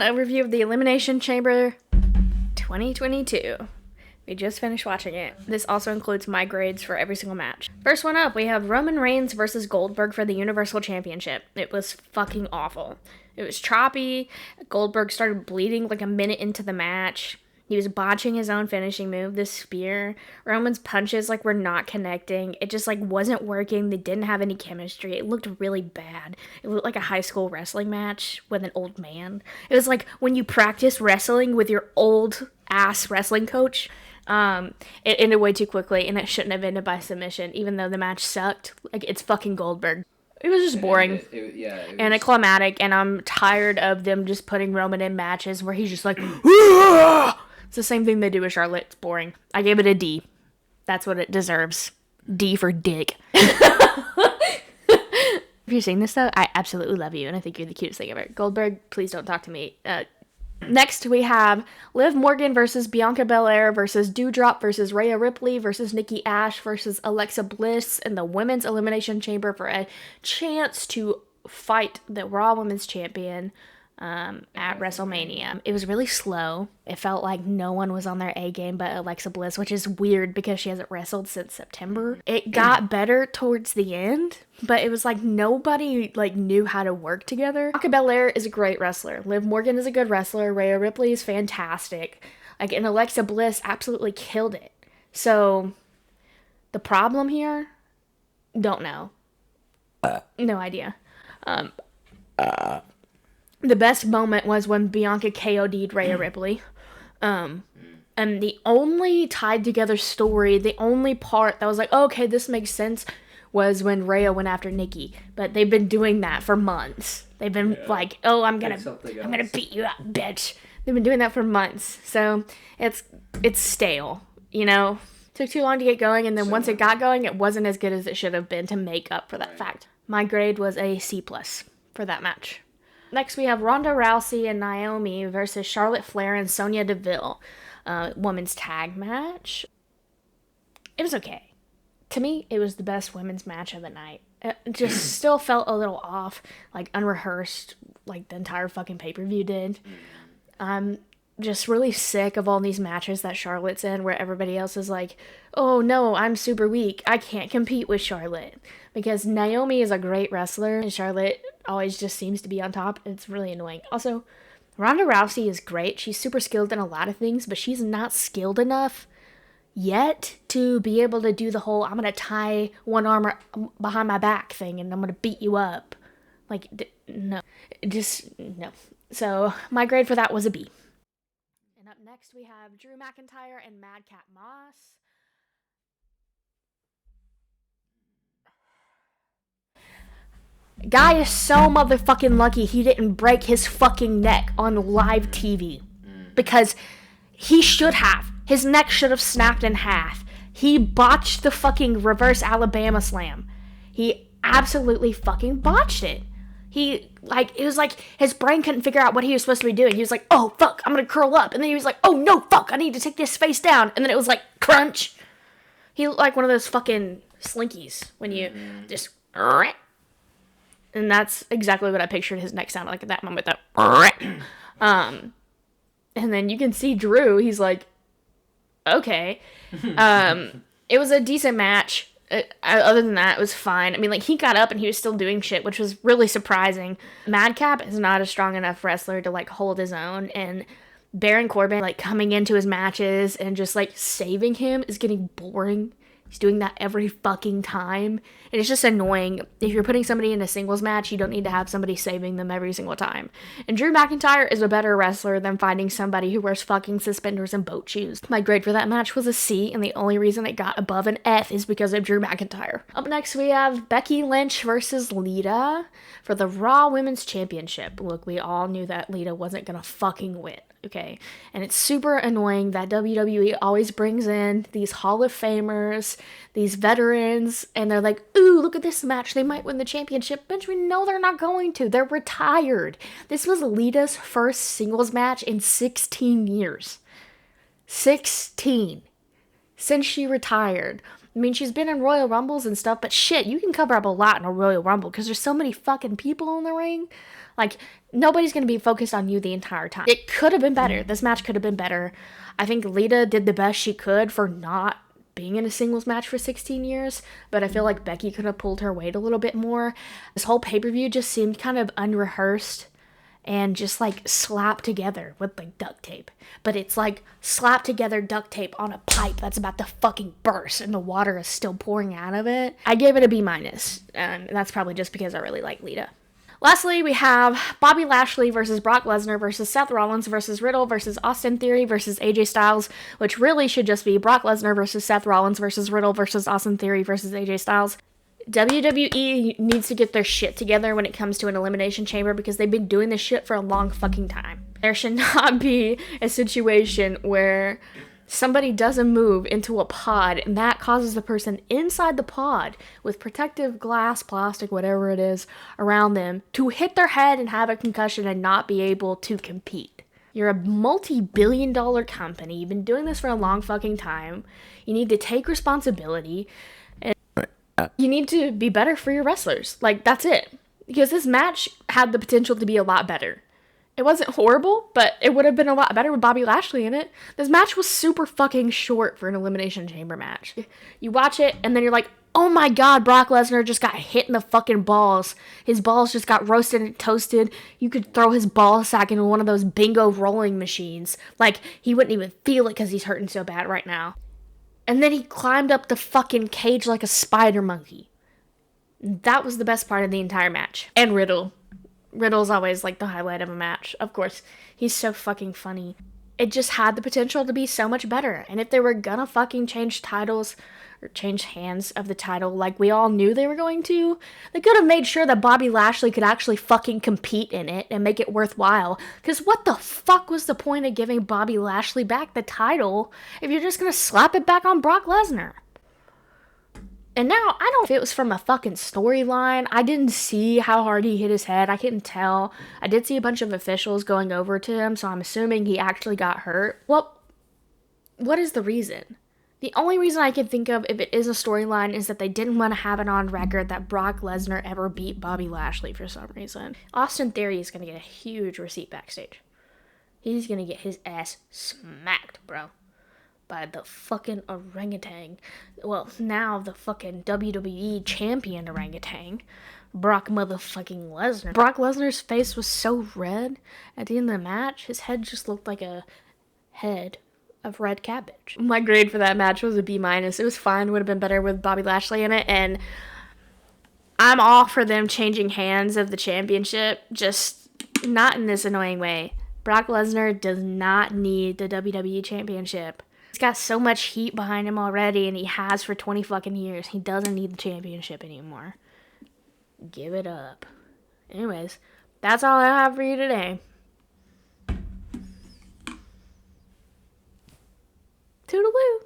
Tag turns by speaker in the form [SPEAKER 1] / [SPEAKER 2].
[SPEAKER 1] an overview of the Elimination Chamber 2022. We just finished watching it. This also includes my grades for every single match. First one up, we have Roman Reigns versus Goldberg for the Universal Championship. It was fucking awful. It was choppy. Goldberg started bleeding like a minute into the match. He was botching his own finishing move, the spear. Roman's punches were not connecting. It just wasn't working. They didn't have any chemistry. It looked really bad. It looked like a high school wrestling match with an old man. It was like when you practice wrestling with your old ass wrestling coach. It ended way too quickly, and it shouldn't have ended by submission, even though the match sucked. It's fucking Goldberg. It was just boring and climatic, and I'm tired of them just putting Roman in matches where he's just like, Aah! It's the same thing they do with Charlotte. It's boring. I gave it a D. That's what it deserves. D for dick. If you're seeing this, though, I absolutely love you, and I think you're the cutest thing ever. Goldberg, please don't talk to me. Next, we have Liv Morgan versus Bianca Belair versus Doudrop versus Rhea Ripley versus Nikki Ash versus Alexa Bliss in the Women's Elimination Chamber for a chance to fight the Raw Women's Champion at WrestleMania. It was really slow. It felt like no one was on their A game but Alexa Bliss, which is weird because she hasn't wrestled since September. It got better towards the end, but it was like nobody knew how to work together. Bianca Belair is a great wrestler. Liv Morgan is a good wrestler. Rhea Ripley is fantastic. And Alexa Bliss absolutely killed it. So the problem here, don't know. No idea. The best moment was when Bianca KO'd Rhea Ripley. And the only tied together story, the only part that was like, oh, okay, this makes sense, was when Rhea went after Nikki. But they've been doing that for months. They've been like, oh, I'm gonna beat you up, bitch. They've been doing that for months. So it's stale, Took too long to get going, and then once it got going, it wasn't as good as it should have been to make up for that fact. My grade was a C+ for that match. Next, we have Ronda Rousey and Naomi versus Charlotte Flair and Sonya Deville. Women's tag match. It was okay. To me, it was the best women's match of the night. It just still felt a little off, unrehearsed, the entire fucking pay-per-view did. I'm just really sick of all these matches that Charlotte's in where everybody else is like, oh no, I'm super weak. I can't compete with Charlotte. Because Naomi is a great wrestler and Charlotte always just seems to be on top. It's really annoying. Also, Ronda Rousey is great. She's super skilled in a lot of things, but she's not skilled enough yet to be able to do the whole, I'm going to tie one arm behind my back thing and I'm going to beat you up. No. No. So, my grade for that was a B. And up next, we have Drew McIntyre and Mad Cat Moss. Guy is so motherfucking lucky he didn't break his fucking neck on live TV. Because he should have. His neck should have snapped in half. He botched the fucking reverse Alabama slam. He absolutely fucking botched it. It was like his brain couldn't figure out what he was supposed to be doing. He was like, oh, fuck, I'm gonna curl up. And then he was like, oh, no, fuck, I need to take this face down. And then it was like, crunch. He looked like one of those fucking slinkies when you just... And that's exactly what I pictured his neck sounded like at that moment. And then you can see Drew. He's like, okay. It was a decent match. Other than that, it was fine. I mean, he got up and he was still doing shit, which was really surprising. Madcap is not a strong enough wrestler to, hold his own. And Baron Corbin, coming into his matches and just, saving him is getting boring. He's doing that every fucking time. And it's just annoying. If you're putting somebody in a singles match, you don't need to have somebody saving them every single time. And Drew McIntyre is a better wrestler than finding somebody who wears fucking suspenders and boat shoes. My grade for that match was a C, and the only reason it got above an F is because of Drew McIntyre. Up next, we have Becky Lynch versus Leda for the Raw Women's Championship. Look, we all knew that Leda wasn't gonna fucking win. Okay, and it's super annoying that WWE always brings in these Hall of Famers, these veterans, and they're like, ooh, look at this match, they might win the championship. Bitch, we know they're not going to. They're retired. This was Leda's first singles match in 16 years. 16. Since she retired. I mean, she's been in Royal Rumbles and stuff, but shit, you can cover up a lot in a Royal Rumble because there's so many fucking people in the ring. Like, nobody's going to be focused on you the entire time. It could have been better. This match could have been better. I think Leda did the best she could for not being in a singles match for 16 years, but I feel like Becky could have pulled her weight a little bit more. This whole pay-per-view just seemed kind of unrehearsed and just like slapped together with like duct tape. But it's like slapped together duct tape on a pipe that's about to fucking burst and the water is still pouring out of it. I gave it a B-, and that's probably just because I really like Leda. Lastly, we have Bobby Lashley versus Brock Lesnar versus Seth Rollins versus Riddle versus Austin Theory versus AJ Styles, which really should just be Brock Lesnar versus Seth Rollins versus Riddle versus Austin Theory versus AJ Styles. WWE needs to get their shit together when it comes to an Elimination Chamber because they've been doing this shit for a long fucking time. There should not be a situation where somebody doesn't move into a pod and that causes the person inside the pod with protective glass, plastic, whatever it is, around them to hit their head and have a concussion and not be able to compete. You're a multi-billion-dollar company. You've been doing this for a long fucking time. You need to take responsibility. And you need to be better for your wrestlers. Like, that's it. Because this match had the potential to be a lot better. It wasn't horrible, but it would have been a lot better with Bobby Lashley in it. This match was super fucking short for an Elimination Chamber match. You watch it, and then you're like, oh my god, Brock Lesnar just got hit in the fucking balls. His balls just got roasted and toasted. You could throw his ball sack into one of those bingo rolling machines. Like, he wouldn't even feel it because he's hurting so bad right now. And then he climbed up the fucking cage like a spider monkey. That was the best part of the entire match. And Riddle. Riddle's always like the highlight of a match. Of course, he's so fucking funny. It just had the potential to be so much better. And if they were gonna fucking change titles or change hands of the title like we all knew they were going to, they could have made sure that Bobby Lashley could actually fucking compete in it and make it worthwhile. Because what the fuck was the point of giving Bobby Lashley back the title if you're just gonna slap it back on Brock Lesnar? And now, I don't know if it was from a fucking storyline. I didn't see how hard he hit his head. I couldn't tell. I did see a bunch of officials going over to him, so I'm assuming he actually got hurt. Well, what is the reason? The only reason I can think of, if it is a storyline, is that they didn't want to have it on record that Brock Lesnar ever beat Bobby Lashley for some reason. Austin Theory is going to get a huge receipt backstage. He's going to get his ass smacked, bro. By the fucking orangutan. Well, now the fucking WWE champion orangutan. Brock motherfucking Lesnar. Brock Lesnar's face was so red at the end of the match. His head just looked like a head of red cabbage. My grade for that match was a B-. It was fine. Would have been better with Bobby Lashley in it. And I'm all for them changing hands of the championship. Just not in this annoying way. Brock Lesnar does not need the WWE championship. He's got so much heat behind him already, and he has for 20 fucking years. He doesn't need the championship anymore. Give it up. Anyways, that's all I have for you today. Toodaloo.